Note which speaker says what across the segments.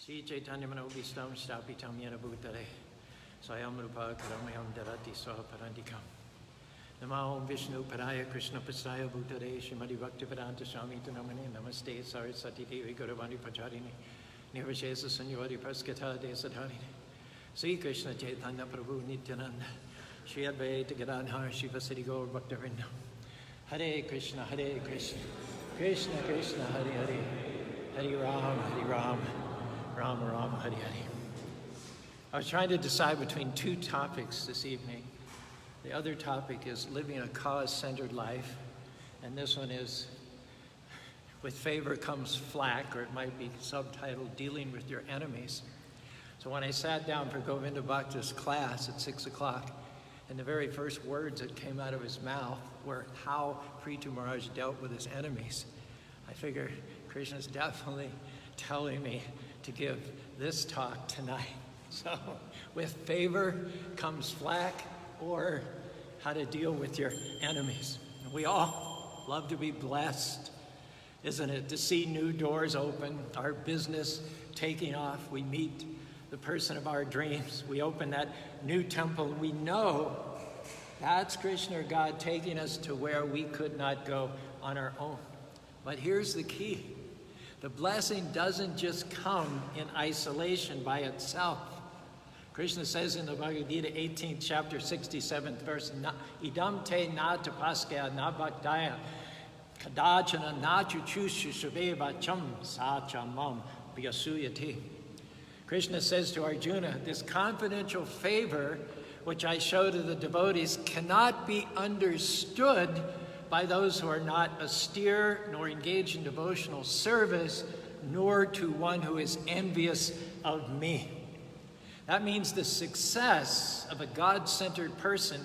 Speaker 1: Sri Chaitanya Manobhistam Shtapitam Yena Bhutare Swayam Rupa Karamayam Darati Swaha Parandikam Namo Om Vishnu Paraya Krishna Pasaya Bhutare Srimati Bhakti Vedanta Swami Namane Namaste Saraswati Devi Gauravani Pacharini Nirvishesa Sanyori Praskata Desadharini Sri Krishna Chaitanya Prabhu Nityananda Shri Advaita Gadadhar Shiva Siddhi Gaur Bhaktavinda Hare Krishna Krishna Krishna Hare Hare Hare Ram Rama Rama Hare Hare. I was trying to decide between two topics this evening. The other topic is living a cause-centered life, and this one is with favor comes flack, or it might be subtitled dealing with your enemies. So when I sat down for Govinda Bhakta's class at 6 o'clock, and the very first words that came out of his mouth were how Prithu Maharaj dealt with his enemies, I figured Krishna's definitely telling me to give this talk tonight. So with favor comes flack, or how to deal with your enemies. We all love to be blessed, isn't it? To see new doors open, our business taking off. We meet the person of our dreams. We open that new temple. We know that's Krishna or God taking us to where we could not go on our own. But here's the key. The blessing doesn't just come in isolation by itself. Krishna says in the Bhagavad Gita, 18th chapter, 67th verse, Idam te na tapaskaya na bhaktaya kadachana na chuchushu shabeva cham sachamam vyasuyati. Krishna says to Arjuna, this confidential favor which I show to the devotees cannot be understood by those who are not austere, nor engaged in devotional service, nor to one who is envious of me. That means the success of a God-centered person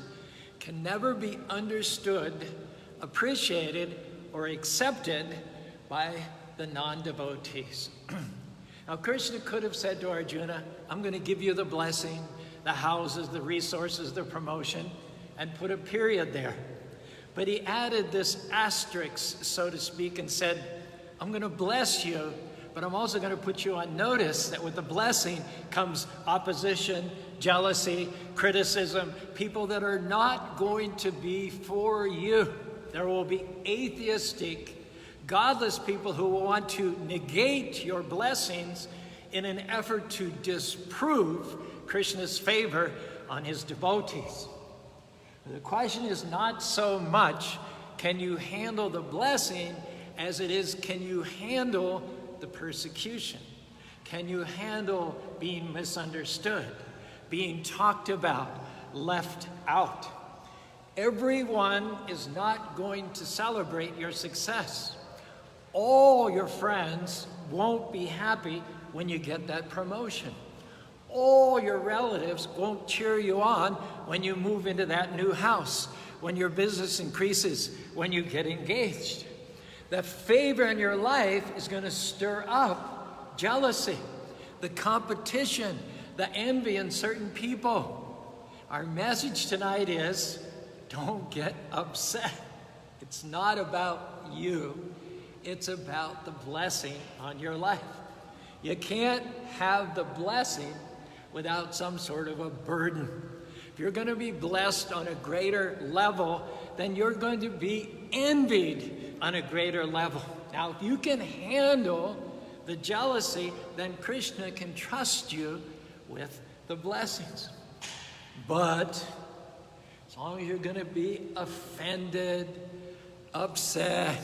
Speaker 1: can never be understood, appreciated, or accepted by the non-devotees. Now, Krishna could have said to Arjuna, I'm going to give you the blessing, the houses, the resources, the promotion, and put a period there. But he added this asterisk, so to speak, and said, I'm going to bless you, but I'm also going to put you on notice that with the blessing comes opposition, jealousy, criticism, people that are not going to be for you. There will be atheistic, godless people who will want to negate your blessings in an effort to disprove Krishna's favor on his devotees. The question is not so much, can you handle the blessing, as it is, can you handle the persecution? Can you handle being misunderstood, being talked about, left out? Everyone is not going to celebrate your success. All your friends won't be happy when you get that promotion. All your relatives won't cheer you on when you move into that new house, when your business increases, when you get engaged. The favor in your life is going to stir up jealousy, the competition, the envy in certain people. Our message tonight is, don't get upset. It's not about you. It's about the blessing on your life. You can't have the blessing without some sort of a burden. If you're going to be blessed on a greater level, then you're going to be envied on a greater level. Now, if you can handle the jealousy, then Krishna can trust you with the blessings. But as long as you're going to be offended, upset,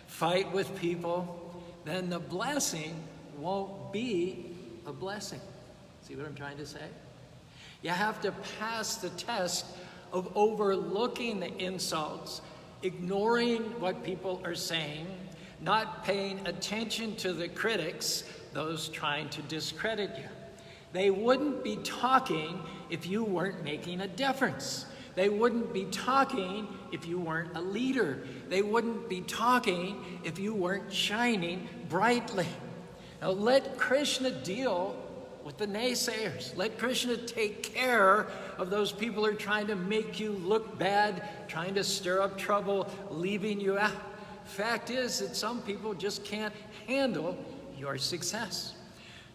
Speaker 1: fight with people, then the blessing won't be a blessing. See what I'm trying to say? You have to pass the test of overlooking the insults, ignoring what people are saying, not paying attention to the critics, those trying to discredit you. They wouldn't be talking if you weren't making a difference. They wouldn't be talking if you weren't a leader. They wouldn't be talking if you weren't shining brightly. Now let Krishna deal with the naysayers. Let Krishna take care of those people who are trying to make you look bad, trying to stir up trouble, leaving you out. Fact is that some people just can't handle your success.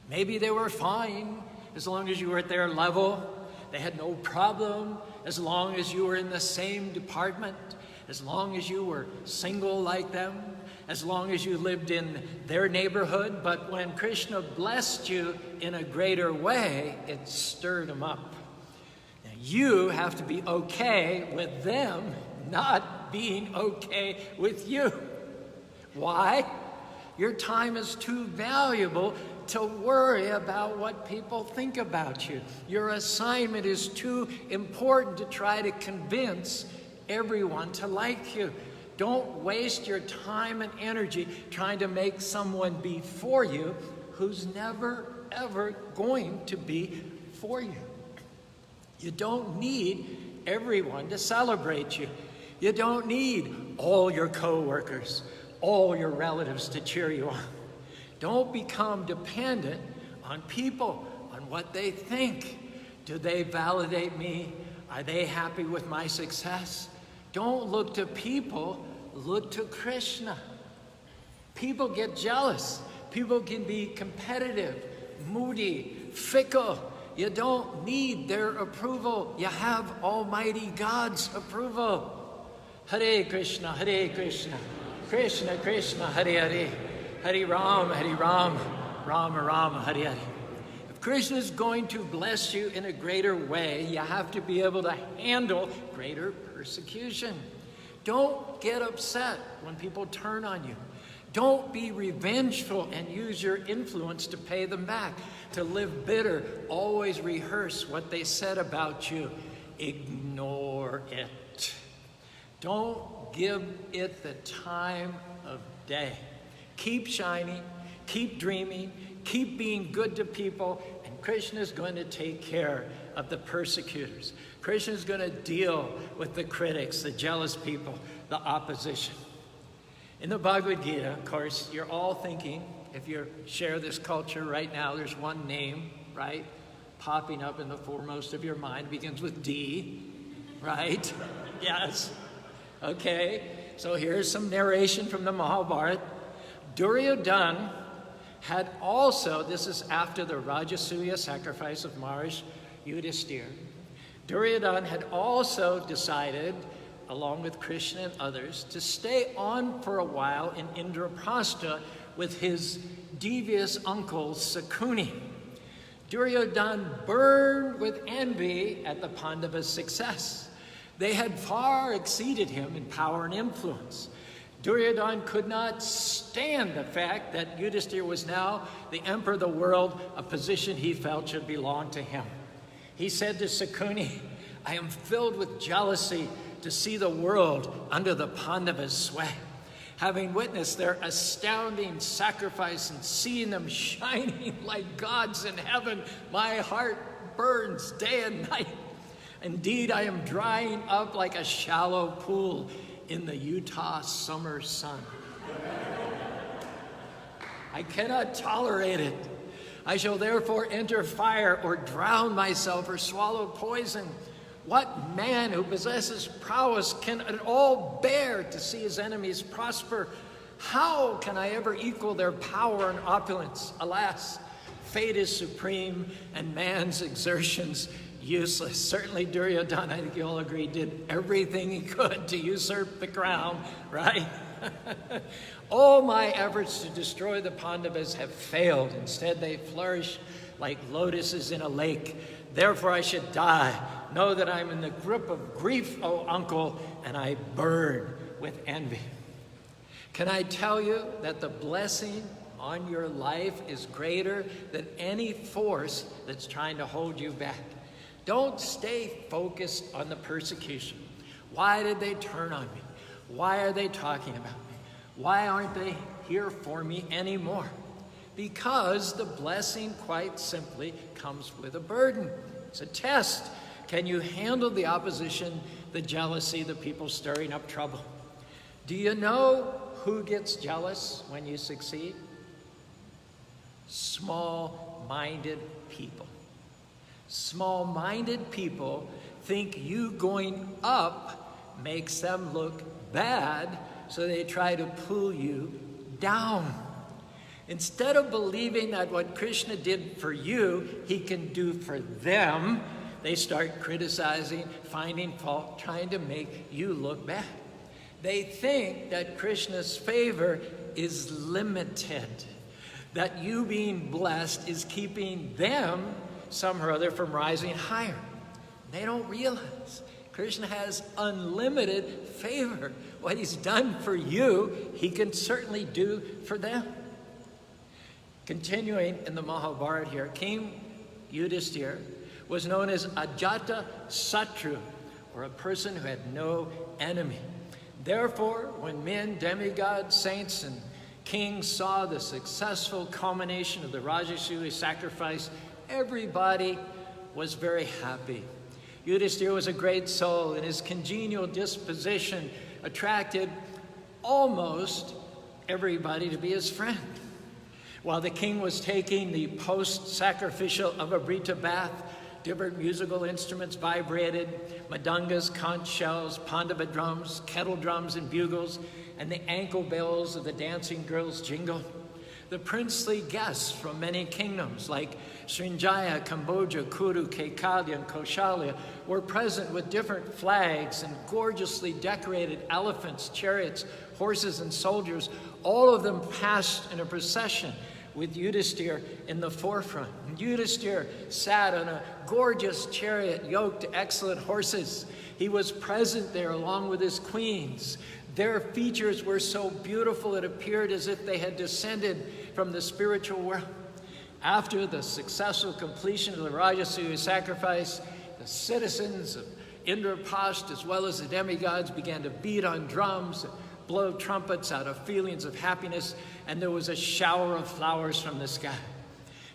Speaker 1: Maybe they were fine as long as you were at their level. They had no problem as long as you were in the same department, as long as you were single like them, as long as you lived in their neighborhood. But when Krishna blessed you in a greater way, it stirred them up. Now, you have to be okay with them not being okay with you. Why? Your time is too valuable to worry about what people think about you. Your assignment is too important to try to convince everyone to like you. Don't waste your time and energy trying to make someone be for you who's never, ever going to be for you. You don't need everyone to celebrate you. You don't need all your coworkers, all your relatives to cheer you on. Don't become dependent on people, on what they think. Do they validate me? Are they happy with my success? Don't look to people, look to Krishna. People get jealous. People can be competitive, moody, fickle. You don't need their approval. You have Almighty God's approval. Hare Krishna, Krishna Krishna, Hare Hare, Hare Ram, Rama Rama, Hare Hare. If Krishna is going to bless you in a greater way, you have to be able to handle greater persecution. Don't get upset when people turn on you. Don't be revengeful and use your influence to pay them back. To live bitter, always rehearse what they said about you. Ignore it. Don't give it the time of day. Keep shining, keep dreaming, keep being good to people, and Krishna is going to take care of the persecutors. Krishna is going to deal with the critics, the jealous people, the opposition. In the Bhagavad Gita, of course, you're all thinking, if you share this culture right now, there's one name, right, popping up in the foremost of your mind. It begins with D, right? Yes. Okay, so here's some narration from the Mahabharata. Duryodhana had also, this is after the Rajasuya sacrifice of Maharishi Yudhisthira, Duryodhana had also decided, along with Krishna and others, to stay on for a while in Indraprastha with his devious uncle Sakuni. Duryodhana burned with envy at the Pandavas' success. They had far exceeded him in power and influence. Duryodhana could not stand the fact that Yudhisthira was now the emperor of the world, a position he felt should belong to him. He said to Sakuni, I am filled with jealousy to see the world under the Pandavas' sway. Having witnessed their astounding sacrifice and seeing them shining like gods in heaven, my heart burns day and night. Indeed, I am drying up like a shallow pool in the Utah summer sun. I cannot tolerate it. I shall therefore enter fire or drown myself or swallow poison. What man who possesses prowess can at all bear to see his enemies prosper? How can I ever equal their power and opulence? Alas, fate is supreme and man's exertions useless. Certainly Duryodhana, I think you all agree, did everything he could to usurp the crown, right? All my efforts to destroy the Pandavas have failed. Instead, they flourish like lotuses in a lake. Therefore, I should die. Know that I'm in the grip of grief, O uncle, and I burn with envy. Can I tell you that the blessing on your life is greater than any force that's trying to hold you back? Don't stay focused on the persecution. Why did they turn on me? Why are they talking about me? Why aren't they here for me anymore? Because the blessing, quite simply, comes with a burden. It's a test. Can you handle the opposition, the jealousy, the people stirring up trouble? Do you know who gets jealous when you succeed? Small-minded people. Small-minded people think you going up makes them look bad, so they try to pull you down. Instead of believing that what Krishna did for you, he can do for them, they start criticizing, finding fault, trying to make you look bad. They think that Krishna's favor is limited, that you being blessed is keeping them somehow or other from rising higher. They don't realize Krishna has unlimited favor. What he's done for you, he can certainly do for them. Continuing in the Mahabharata here, King Yudhishthira was known as Ajata Satru, or a person who had no enemy. Therefore, when men, demigods, saints, and kings saw the successful culmination of the Rajasuya sacrifice, everybody was very happy. Yudhishthira was a great soul, and his congenial disposition attracted almost everybody to be his friend. While the king was taking the post-sacrificial Avabrita bath, different musical instruments vibrated, madangas, conch shells, pandava drums, kettle drums, and bugles, and the ankle bells of the dancing girls jingled. The princely guests from many kingdoms like Srinjaya, Cambodia, Kuru, Kekalia, and Koshalya were present with different flags and gorgeously decorated elephants, chariots, horses, and soldiers. All of them passed in a procession with Yudhishthira in the forefront. And Yudhishthira sat on a gorgeous chariot yoked to excellent horses. He was present there along with his queens. Their features were so beautiful it appeared as if they had descended from the spiritual world. After the successful completion of the Rajasuya sacrifice, the citizens of Indrapast as well as the demigods began to beat on drums, blow trumpets out of feelings of happiness, and there was a shower of flowers from the sky.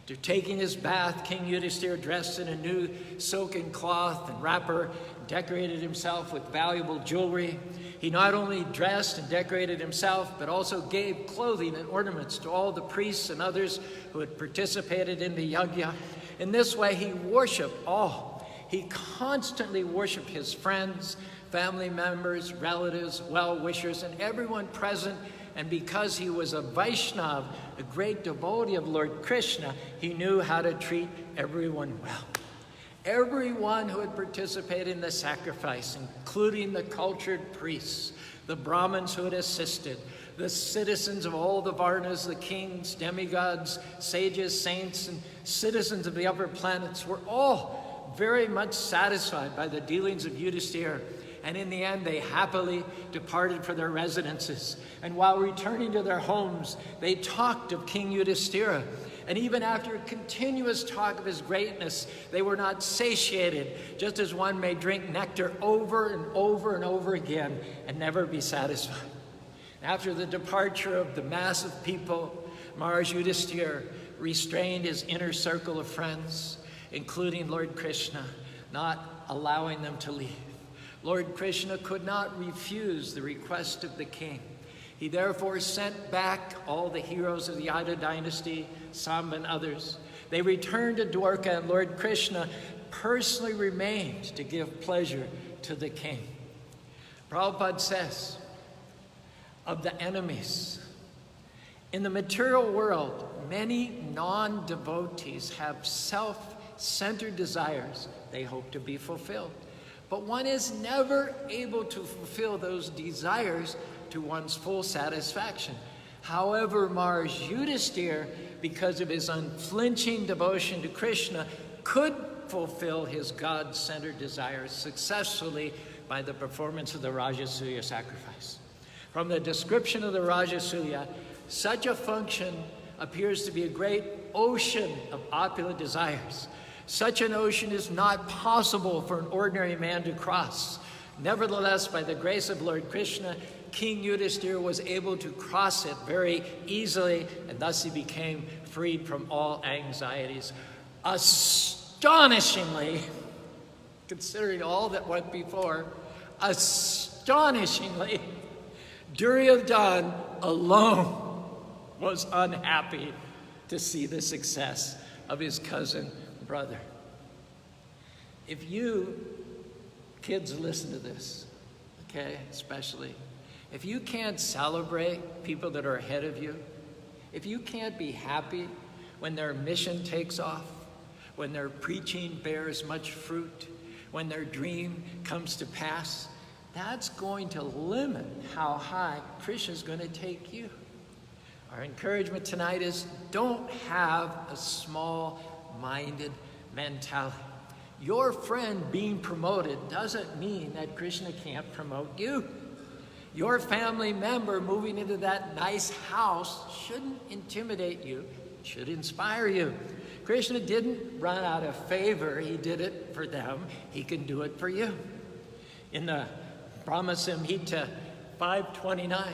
Speaker 1: After taking his bath, King Yudhishthira, dressed in a new silken cloth and wrapper, decorated himself with valuable jewelry. He not only dressed and decorated himself, but also gave clothing and ornaments to all the priests and others who had participated in the yajna. In this way, he worshiped all. He constantly worshiped his friends, family members, relatives, well-wishers, and everyone present. And because he was a Vaishnava, a great devotee of Lord Krishna, he knew how to treat everyone well. Everyone who had participated in the sacrifice, including the cultured priests, the Brahmins who had assisted, the citizens of all the Varnas, the kings, demigods, sages, saints, and citizens of the upper planets, were all very much satisfied by the dealings of Yudhishthira. And in the end, they happily departed for their residences. And while returning to their homes, they talked of King Yudhishthira. And even after continuous talk of his greatness, they were not satiated, just as one may drink nectar over and over and over again and never be satisfied. After the departure of the mass of people, Maharaj Yudhishthira restrained his inner circle of friends, including Lord Krishna, not allowing them to leave. Lord Krishna could not refuse the request of the king. He therefore sent back all the heroes of the Yadu dynasty, Samba and others. They returned to Dwarka, and Lord Krishna personally remained to give pleasure to the king. Prabhupada says of the enemies, in the material world, many non-devotees have self-centered desires they hope to be fulfilled. But one is never able to fulfill those desires to one's full satisfaction. However, Maharaj Yudhishthira, because of his unflinching devotion to Krishna, could fulfill his God-centered desires successfully by the performance of the Rajasuya sacrifice. From the description of the Rajasuya, such a function appears to be a great ocean of opulent desires. Such an ocean is not possible for an ordinary man to cross. Nevertheless, by the grace of Lord Krishna, King Yudhishthira was able to cross it very easily, and thus he became freed from all anxieties. Astonishingly, considering all that went before, astonishingly, Duryodhana alone was unhappy to see the success of his cousin brother. If you kids listen to this, okay, especially, if you can't celebrate people that are ahead of you, If you can't be happy when their mission takes off, when their preaching bears much fruit, when their dream comes to pass, that's going to limit how high Krishna's going to take you. Our encouragement tonight is don't have a small-minded mentality. Your friend being promoted doesn't mean that Krishna can't promote you. Your family member moving into that nice house shouldn't intimidate you, it should inspire you. Krishna didn't run out of favor, he did it for them, he can do it for you. In the Brahma Samhita 529,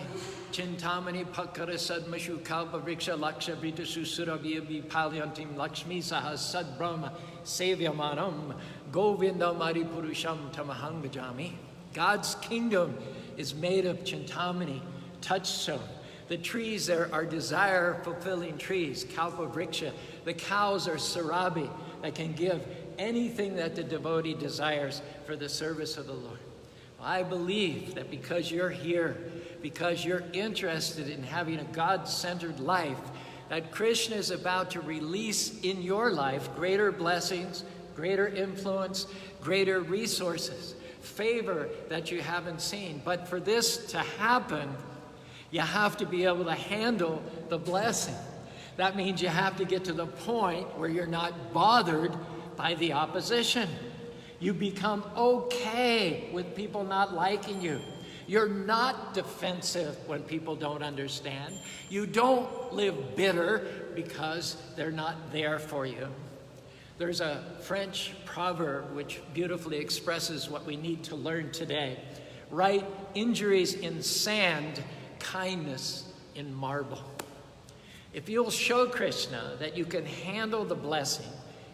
Speaker 1: Chintamani Pakara Sadmashu Kalpa Vriksha Laksha Vrita Susuraviya Vipalyantim Lakshmi Saha Sad Brahma Sevyamanam Govinda Mari Purusham Tamahang Bhajami. God's kingdom is made of Chintamani, touchstone. The trees there are desire-fulfilling trees, Kalpa Vriksha. The cows are Sarabi, that can give anything that the devotee desires for the service of the Lord. I believe that because you're here, because you're interested in having a God-centered life, that Krishna is about to release in your life greater blessings, greater influence, greater resources, favor that you haven't seen. But for this to happen, you have to be able to handle the blessing. That means you have to get to the point where you're not bothered by the opposition. You become okay with people not liking you. You're not defensive when people don't understand. You don't live bitter because they're not there for you. There's a French proverb which beautifully expresses what we need to learn today. Write injuries in sand, kindness in marble. If you'll show Krishna that you can handle the blessing,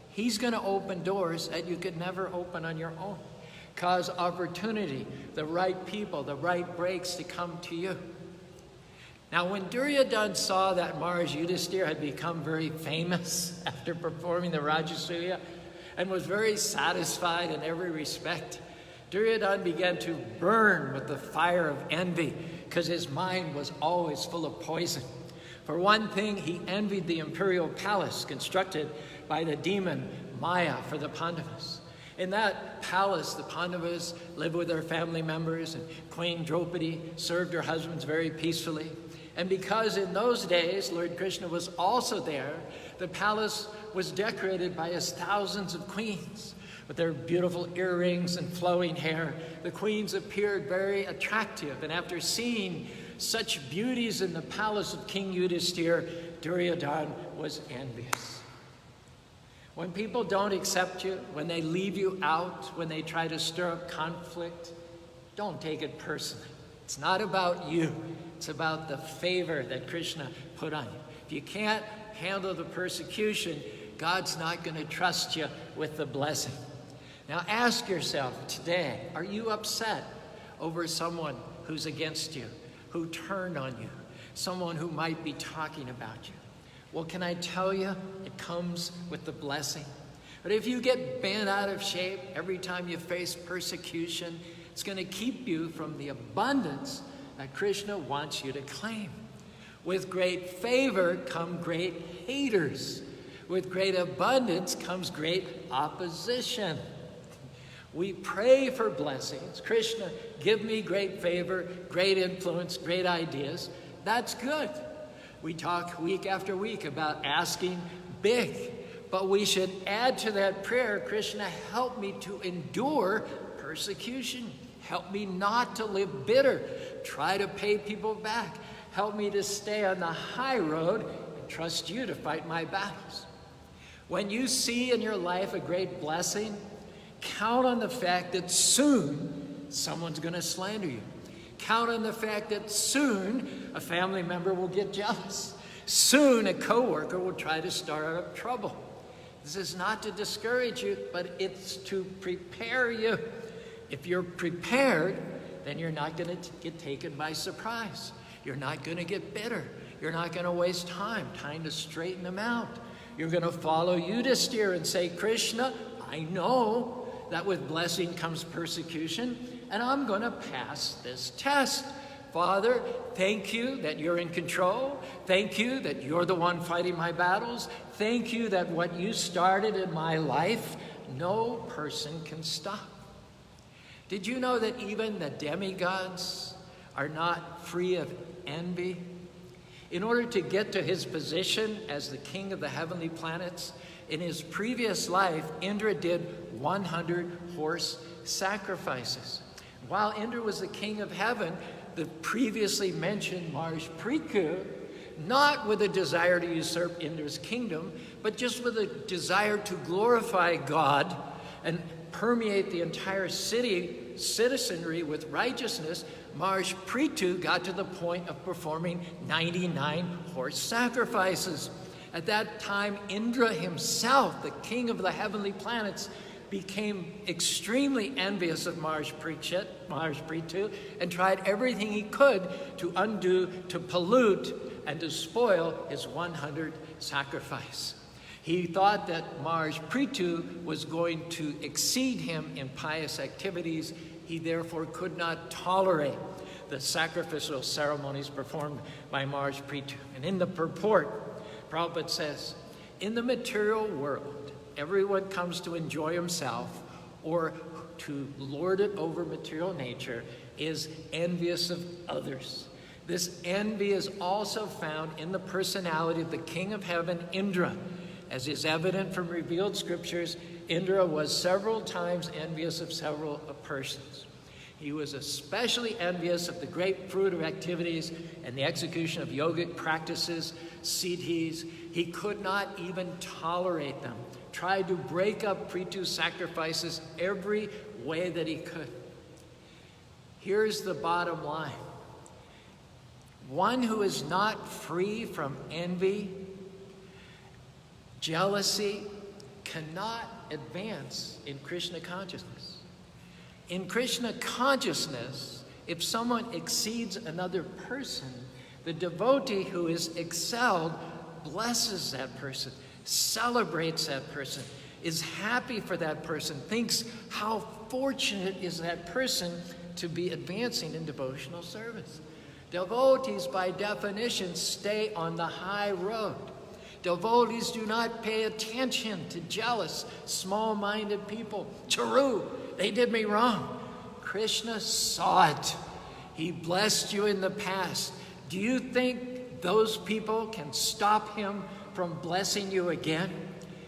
Speaker 1: he's going to open doors that you could never open on your own. Cause opportunity, the right people, the right breaks to come to you. Now, when Duryodhana saw that Maharaj Yudhisthira had become very famous after performing the Rajasuya and was very satisfied in every respect, Duryodhana began to burn with the fire of envy because his mind was always full of poison. For one thing, he envied the imperial palace constructed by the demon Maya for the Pandavas. In that palace, the Pandavas lived with their family members, and Queen Draupadi served her husbands very peacefully. And because in those days, Lord Krishna was also there, the palace was decorated by his thousands of queens. With their beautiful earrings and flowing hair, the queens appeared very attractive. And after seeing such beauties in the palace of King Yudhisthira, Duryodhana was envious. When people don't accept you, when they leave you out, when they try to stir up conflict, don't take it personally. It's not about you. It's about the favor that Krishna put on you. If you can't handle the persecution, God's not going to trust you with the blessing. Now ask yourself today, are you upset over someone who's against you, who turned on you, someone who might be talking about you? Well, can I tell you, it comes with the blessing. But if you get bent out of shape every time you face persecution, it's going to keep you from the abundance that Krishna wants you to claim. With great favor come great haters. With great abundance comes great opposition. We pray for blessings. Krishna, give me great favor, great influence, great ideas. That's good. We talk week after week about asking big, but we should add to that prayer, Krishna, help me to endure persecution. Help me not to live bitter. Try to pay people back. Help me to stay on the high road and trust you to fight my battles. When you see in your life a great blessing, count on the fact that soon someone's going to slander you. Count on the fact that soon a family member will get jealous. Soon a coworker will try to start up trouble. This is not to discourage you, but it's to prepare you. If you're prepared, then you're not going to get taken by surprise. You're not going to get bitter. You're not going to waste time trying to straighten them out. You're going to follow Yudhisthira and say, Krishna, I know that with blessing comes persecution, and I'm going to pass this test. Father, thank you that you're in control. Thank you that you're the one fighting my battles. Thank you that what you started in my life, no person can stop. Did you know that even the demigods are not free of envy? In order to get to his position as the king of the heavenly planets, in his previous life, Indra did 100 horse sacrifices. While Indra was the king of heaven, the previously mentioned Mars Prithu, not with a desire to usurp Indra's kingdom, but just with a desire to glorify God and permeate the entire citizenry with righteousness, Mars Prithu got to the point of performing 99 horse sacrifices. At that time, Indra himself, the king of the heavenly planets, became extremely envious of Mars Prithu and tried everything he could to undo, to pollute, and to spoil his 100 sacrifice. He thought that Mars Prithu was going to exceed him in pious activities. He therefore could not tolerate the sacrificial ceremonies performed by Mars Prithu. And in the purport, Prabhupada says, in the material world, everyone comes to enjoy himself or to lord it over material nature, is envious of others. This envy is also found in the personality of the king of heaven, Indra. As is evident from revealed scriptures, Indra was several times envious of several persons. He was especially envious of the great fruit of activities and the execution of yogic practices, siddhis. He could not even tolerate them, tried to break up Prithu's sacrifices every way that he could. Here's the bottom line. One who is not free from envy, jealousy, cannot advance in Krishna consciousness. In Krishna consciousness, if someone exceeds another person, the devotee who is excelled blesses that person, celebrates that person, is happy for that person, thinks how fortunate is that person to be advancing in devotional service. Devotees, by definition, stay on the high road. Devotees do not pay attention to jealous, small-minded people. Caru, they did me wrong. Krishna saw it. He blessed you in the past. Do you think those people can stop him from blessing you again?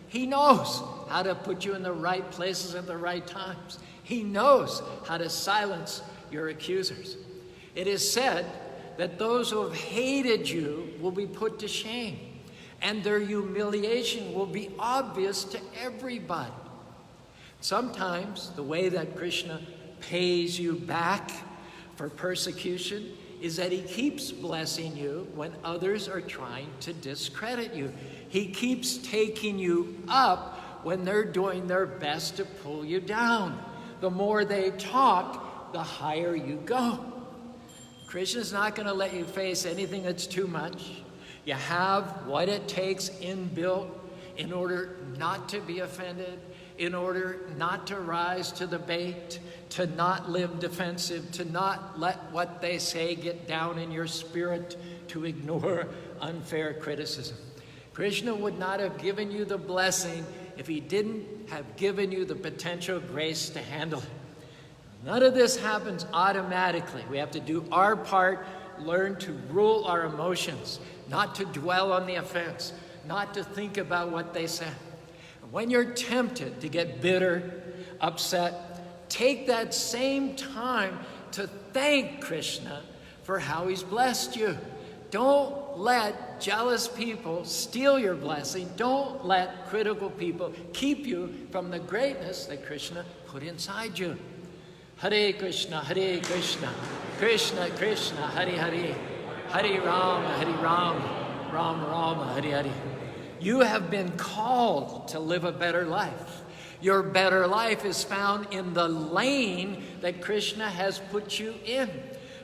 Speaker 1: He knows how to put you in the right places at the right times. He knows how to silence your accusers. It is said that those who have hated you will be put to shame, and their humiliation will be obvious to everybody. Sometimes the way that Krishna pays you back for persecution is that he keeps blessing you when others are trying to discredit you. He keeps taking you up when they're doing their best to pull you down. The more they talk, the higher you go. Krishna's not going to let you face anything that's too much. You have what it takes inbuilt in order not to be offended, in order not to rise to the bait, to not live defensive, to not let what they say get down in your spirit, to ignore unfair criticism. Krishna would not have given you the blessing if he didn't have given you the potential grace to handle it. None of this happens automatically. We have to do our part, learn to rule our emotions, not to dwell on the offense, not to think about what they said. When you're tempted to get bitter, upset, take that same time to thank Krishna for how he's blessed you. Don't let jealous people steal your blessing. Don't let critical people keep you from the greatness that Krishna put inside you. Hare Krishna, Krishna Krishna, Hare Hare, Hare Rama, Rama Rama, Hare Hare. You have been called to live a better life. Your better life is found in the lane that Krishna has put you in.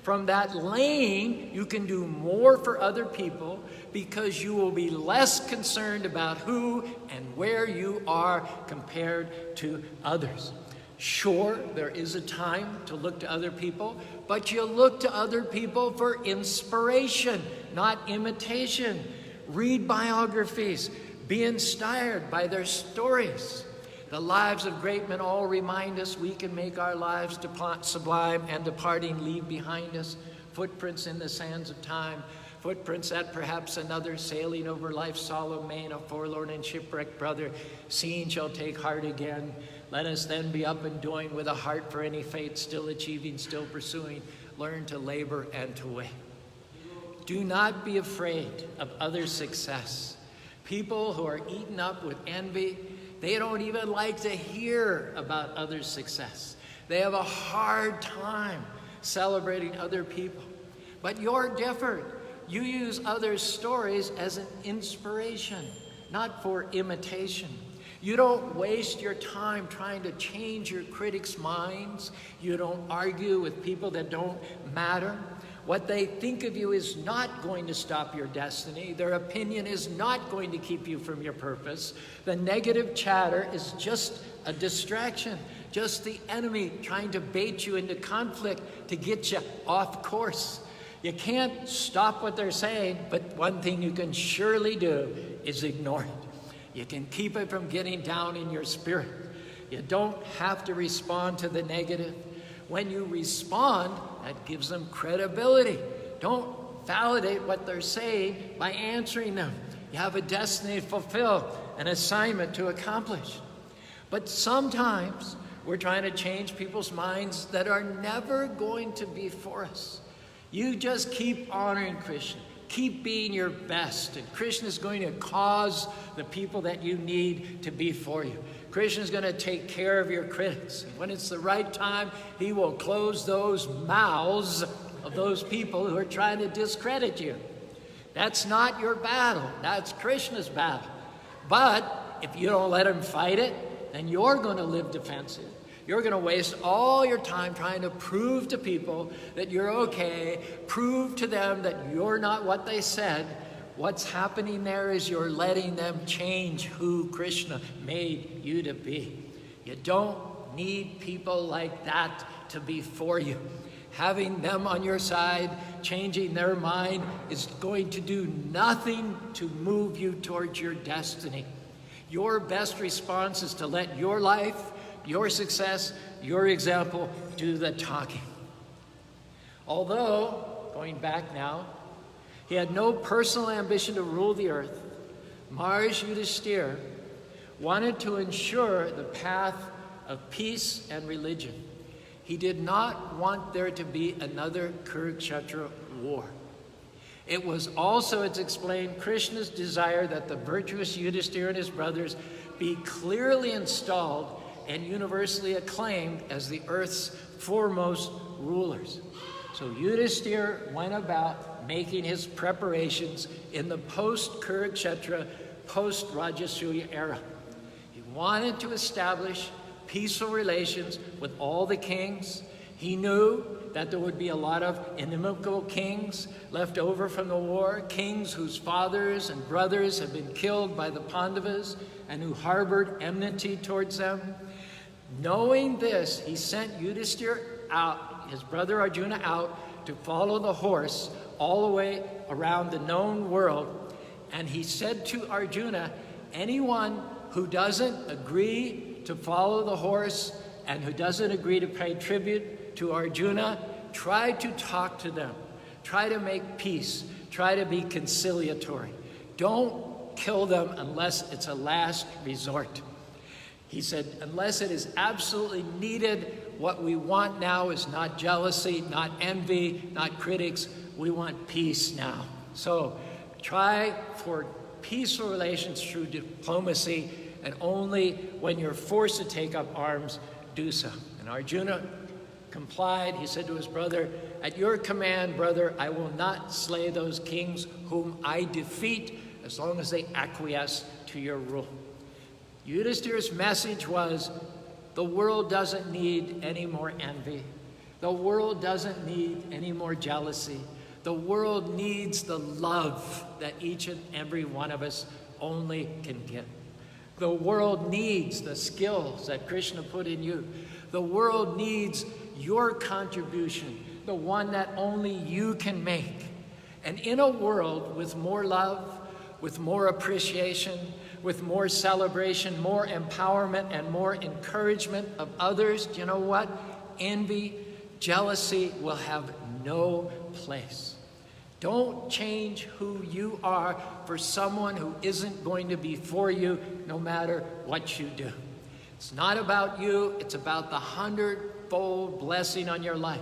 Speaker 1: From that lane, you can do more for other people because you will be less concerned about who and where you are compared to others. Sure, there is a time to look to other people, but you look to other people for inspiration, not imitation. Read biographies. Be inspired by their stories. The lives of great men all remind us we can make our lives sublime and departing leave behind us footprints in the sands of time, footprints that perhaps another sailing over life's solemn main, a forlorn and shipwrecked brother, seeing shall take heart again. Let us then be up and doing with a heart for any fate, still achieving, still pursuing, learn to labor and to wait. Do not be afraid of others' success. People who are eaten up with envy, they don't even like to hear about others' success. They have a hard time celebrating other people. But you're different. You use others' stories as an inspiration, not for imitation. You don't waste your time trying to change your critics' minds. You don't argue with people that don't matter. What they think of you is not going to stop your destiny. Their opinion is not going to keep you from your purpose. The negative chatter is just a distraction, just the enemy trying to bait you into conflict to get you off course. You can't stop what they're saying, but one thing you can surely do is ignore it. You can keep it from getting down in your spirit. You don't have to respond to the negative. When you respond, that gives them credibility. Don't validate what they're saying by answering them. You have a destiny to fulfill, an assignment to accomplish. But sometimes we're trying to change people's minds that are never going to be for us. You just keep honoring Krishna. Keep being your best, and Krishna is going to cause the people that you need to be for you. Krishna is going to take care of your critics. And when it's the right time, he will close those mouths of those people who are trying to discredit you. That's not your battle. That's Krishna's battle. But if you don't let him fight it, then you're going to live defensive. You're going to waste all your time trying to prove to people that you're okay, prove to them that you're not what they said. What's happening there is you're letting them change who Krishna made you to be. You don't need people like that to be for you. Having them on your side, changing their mind, is going to do nothing to move you towards your destiny. Your best response is to let your life, your success, your example do the talking. Although, going back now, he had no personal ambition to rule the earth, Maharaj Yudhishthira wanted to ensure the path of peace and religion. He did not want there to be another Kurukshetra war. It was also, it's explained, Krishna's desire that the virtuous Yudhishthira and his brothers be clearly installed and universally acclaimed as the earth's foremost rulers. So Yudhishthira went about making his preparations in the post-Kurukshetra, post-Rajasuya era. He wanted to establish peaceful relations with all the kings. He knew that there would be a lot of inimical kings left over from the war, kings whose fathers and brothers had been killed by the Pandavas and who harbored enmity towards them. Knowing this, he sent Yudhishthira out, his brother Arjuna out, to follow the horse all the way around the known world. And he said to Arjuna, anyone who doesn't agree to follow the horse and who doesn't agree to pay tribute to Arjuna, try to talk to them. Try to make peace. Try to be conciliatory. Don't kill them unless it's a last resort. He said, unless it is absolutely needed, what we want now is not jealousy, not envy, not critics. We want peace now. So try for peaceful relations through diplomacy, and only when you're forced to take up arms, do so. And Arjuna complied. He said to his brother, at your command, brother, I will not slay those kings whom I defeat as long as they acquiesce to your rule. Yudhishthira's message was, the world doesn't need any more envy. The world doesn't need any more jealousy. The world needs the love that each and every one of us only can give. The world needs the skills that Krishna put in you. The world needs your contribution, the one that only you can make. And in a world with more love, with more appreciation, with more celebration, more empowerment, and more encouragement of others, you know what? Envy, jealousy will have no place. Don't change who you are for someone who isn't going to be for you, no matter what you do. It's not about you, it's about the 100-fold blessing on your life.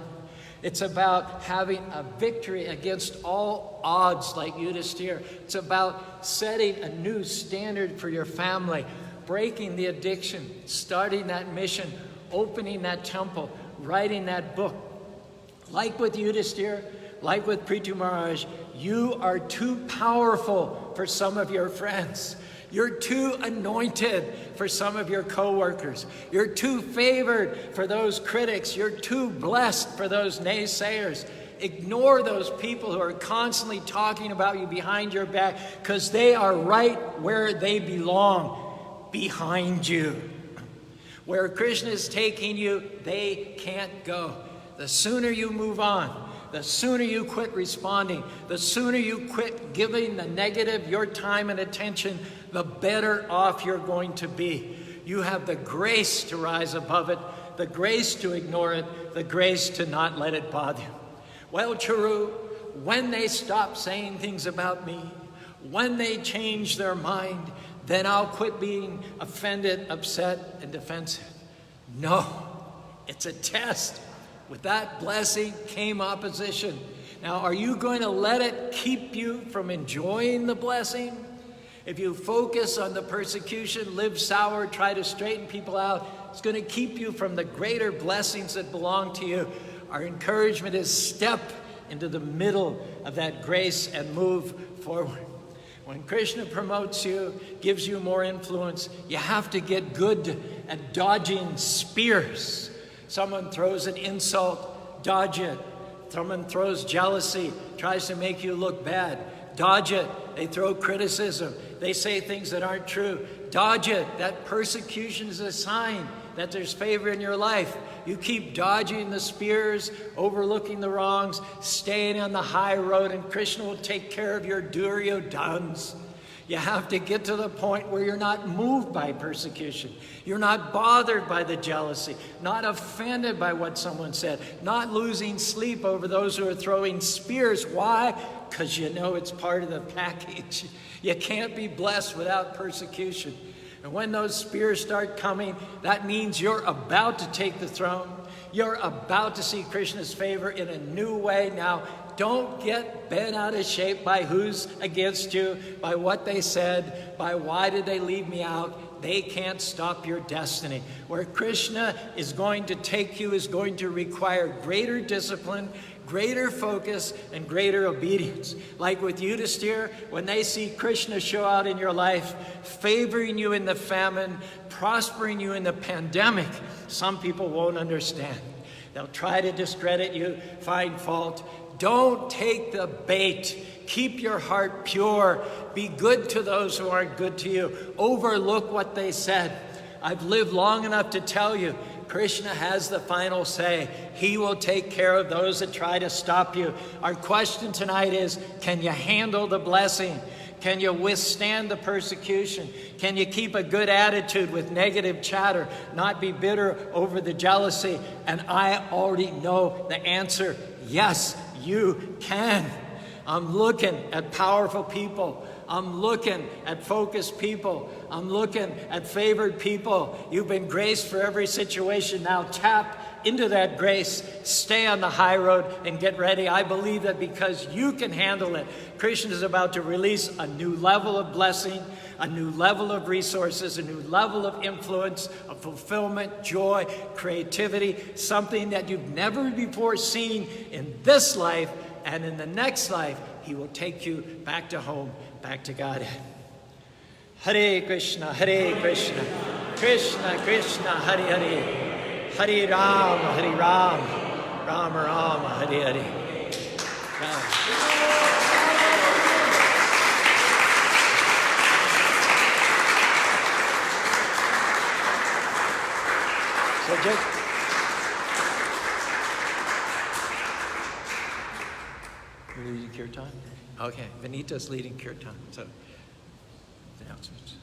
Speaker 1: It's about having a victory against all odds like Yudhisthira. It's about setting a new standard for your family, breaking the addiction, starting that mission, opening that temple, writing that book. Like with Yudhisthira, like with Prithu Maharaj, you are too powerful for some of your friends. You're too anointed for some of your coworkers. You're too favored for those critics. You're too blessed for those naysayers. Ignore those people who are constantly talking about you behind your back, because they are right where they belong, behind you. Where Krishna is taking you, they can't go. The sooner you move on, the sooner you quit responding, the sooner you quit giving the negative your time and attention, the better off you're going to be. You have the grace to rise above it, the grace to ignore it, the grace to not let it bother you. Well, Caru, when they stop saying things about me, when they change their mind, then I'll quit being offended, upset, and defensive. No, it's a test. With that blessing came opposition. Now, are you going to let it keep you from enjoying the blessing? If you focus on the persecution, live sour, try to straighten people out, it's going to keep you from the greater blessings that belong to you. Our encouragement is step into the middle of that grace and move forward. When Krishna promotes you, gives you more influence, you have to get good at dodging spears. Someone throws an insult, dodge it. Someone throws jealousy, tries to make you look bad, dodge it. They throw criticism. They say things that aren't true. Dodge it. That persecution is a sign that there's favor in your life. You keep dodging the spears, overlooking the wrongs, staying on the high road, and Krishna will take care of your duryodhans. You have to get to the point where you're not moved by persecution. You're not bothered by the jealousy, not offended by what someone said, not losing sleep over those who are throwing spears. Why? Because you know it's part of the package. You can't be blessed without persecution. And when those spears start coming, that means you're about to take the throne. You're about to see Krishna's favor in a new way. Now, don't get bent out of shape by who's against you, by what they said, by why did they leave me out. They can't stop your destiny. Where Krishna is going to take you is going to require greater discipline, greater focus, and greater obedience. Like with Yudhisthira, when they see Krishna show out in your life, favoring you in the famine, prospering you in the pandemic, some people won't understand. They'll try to discredit you, find fault. Don't take the bait. Keep your heart pure. Be good to those who aren't good to you. Overlook what they said. I've lived long enough to tell you, Krishna has the final say. He will take care of those that try to stop you. Our question tonight is, can you handle the blessing? Can you withstand the persecution? Can you keep a good attitude with negative chatter, not be bitter over the jealousy? And I already know the answer. Yes, you can. I'm looking at powerful people. I'm looking at focused people. I'm looking at favored people. You've been graced for every situation. Now tap into that grace. Stay on the high road and get ready. I believe that because you can handle it, Krishna is about to release a new level of blessing, a new level of resources, a new level of influence, of fulfillment, joy, creativity, something that you've never before seen in this life, and in the next life, he will take you back to home, back to Godhead. Hare Krishna, Krishna Krishna, Hare Hare, Hare Ram, Rama Rama, Hare Hare. So leading Kirtan? Okay, Vanita's leading Kirtan, so announcements.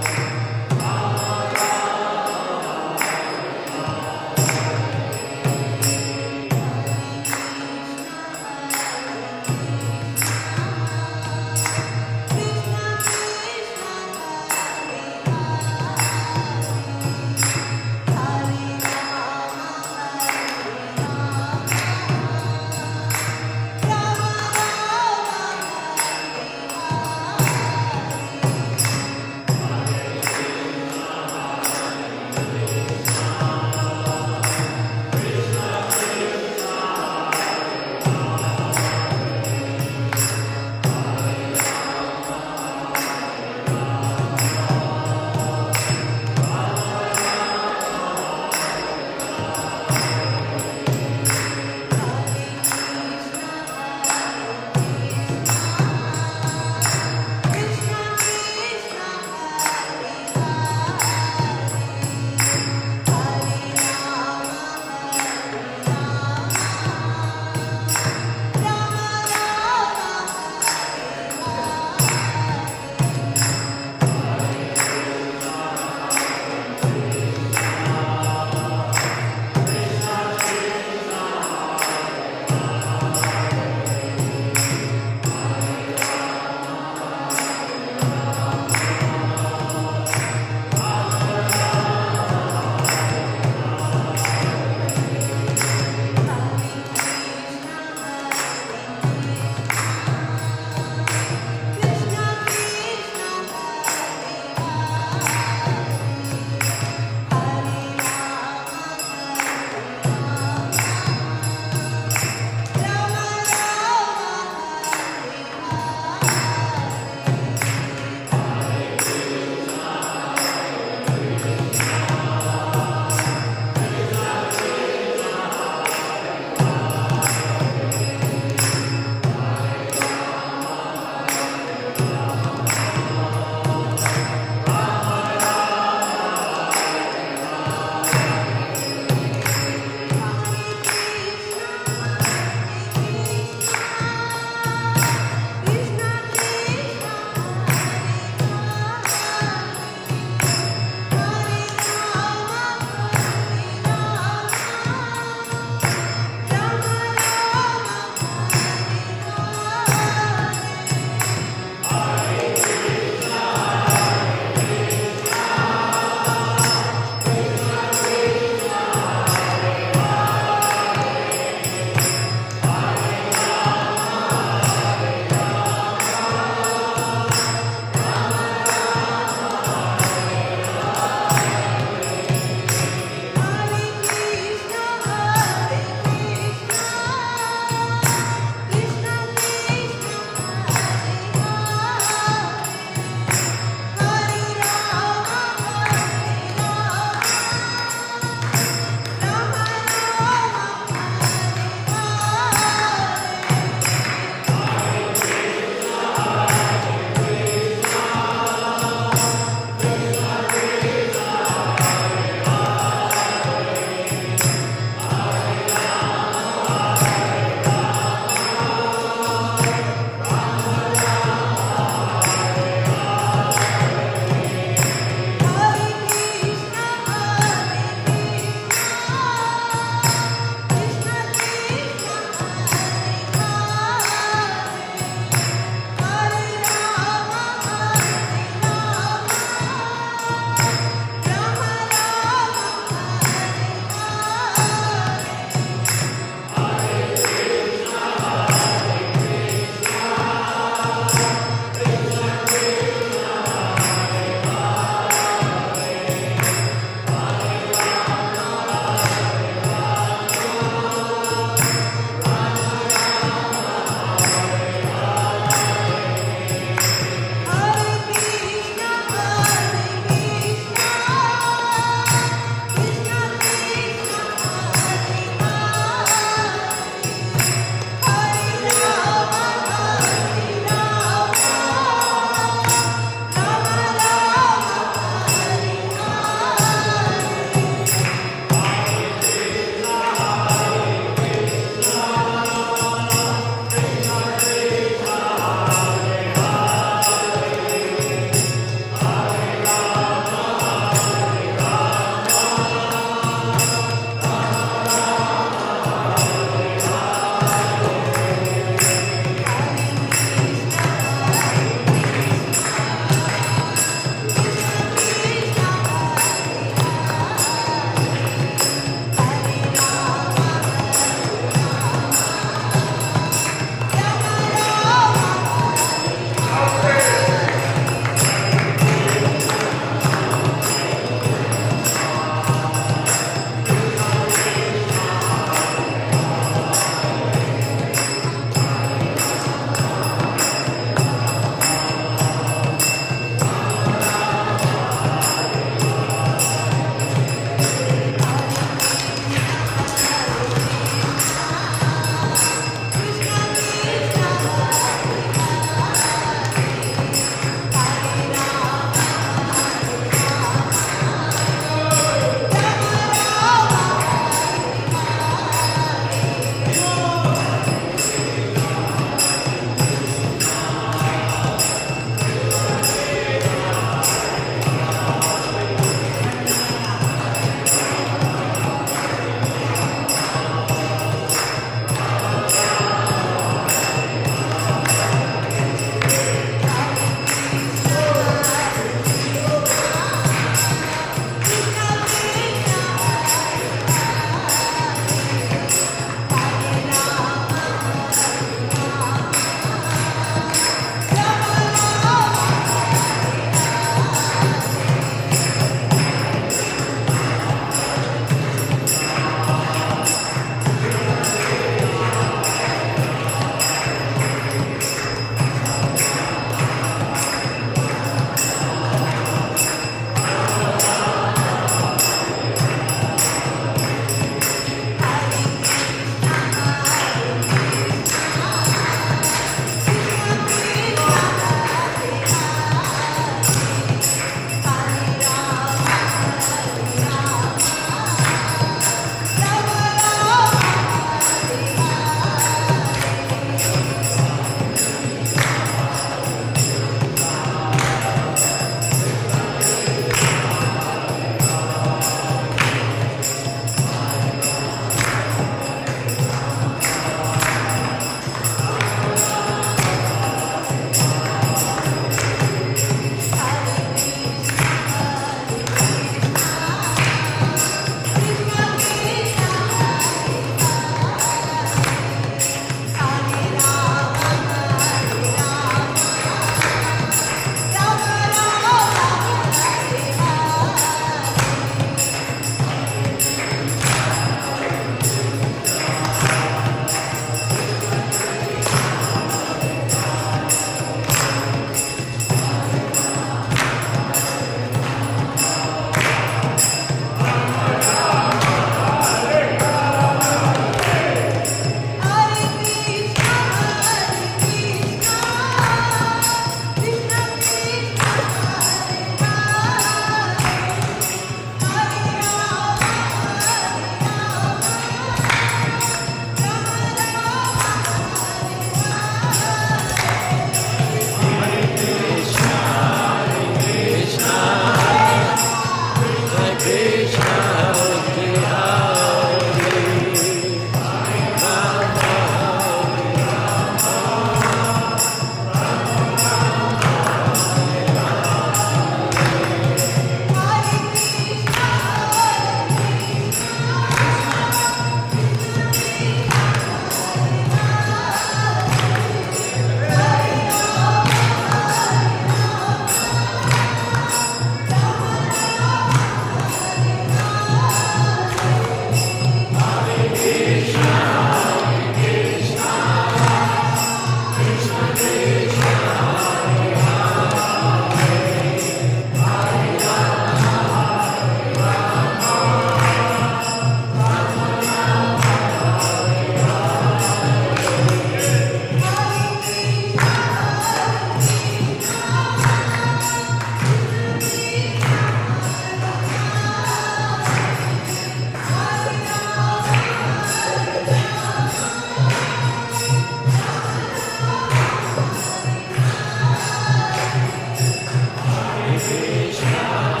Speaker 2: Krishna,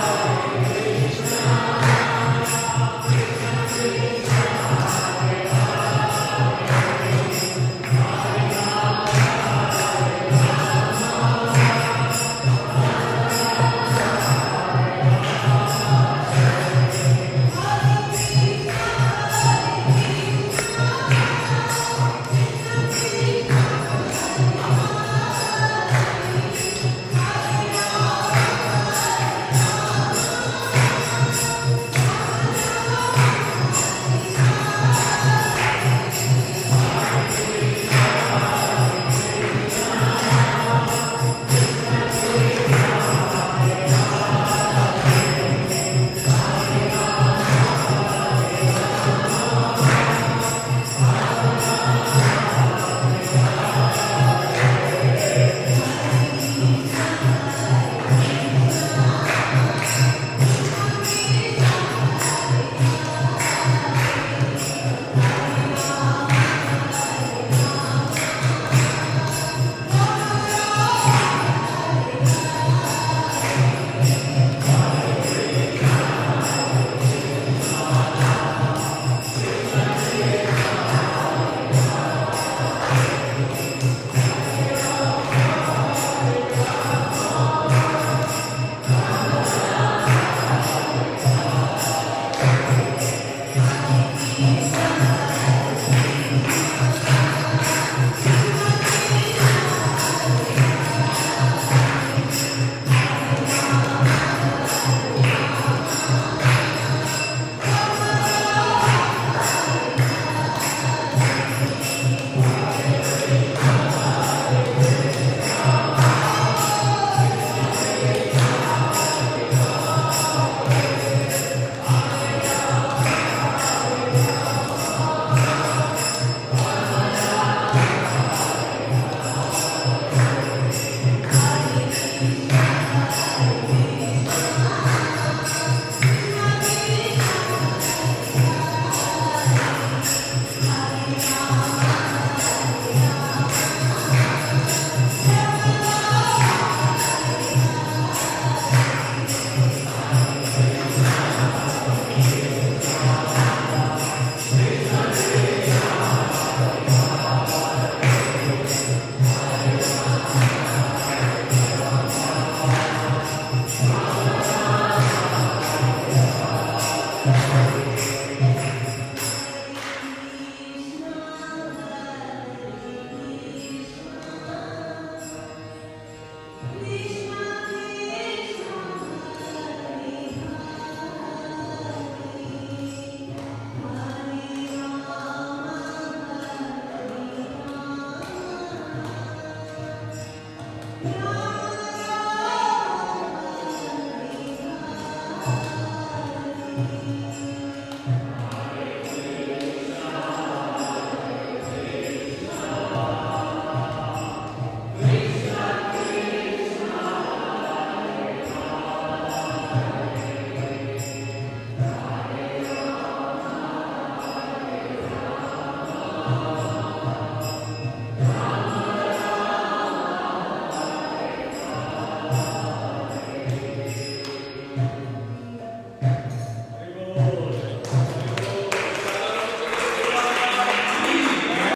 Speaker 2: Krishna.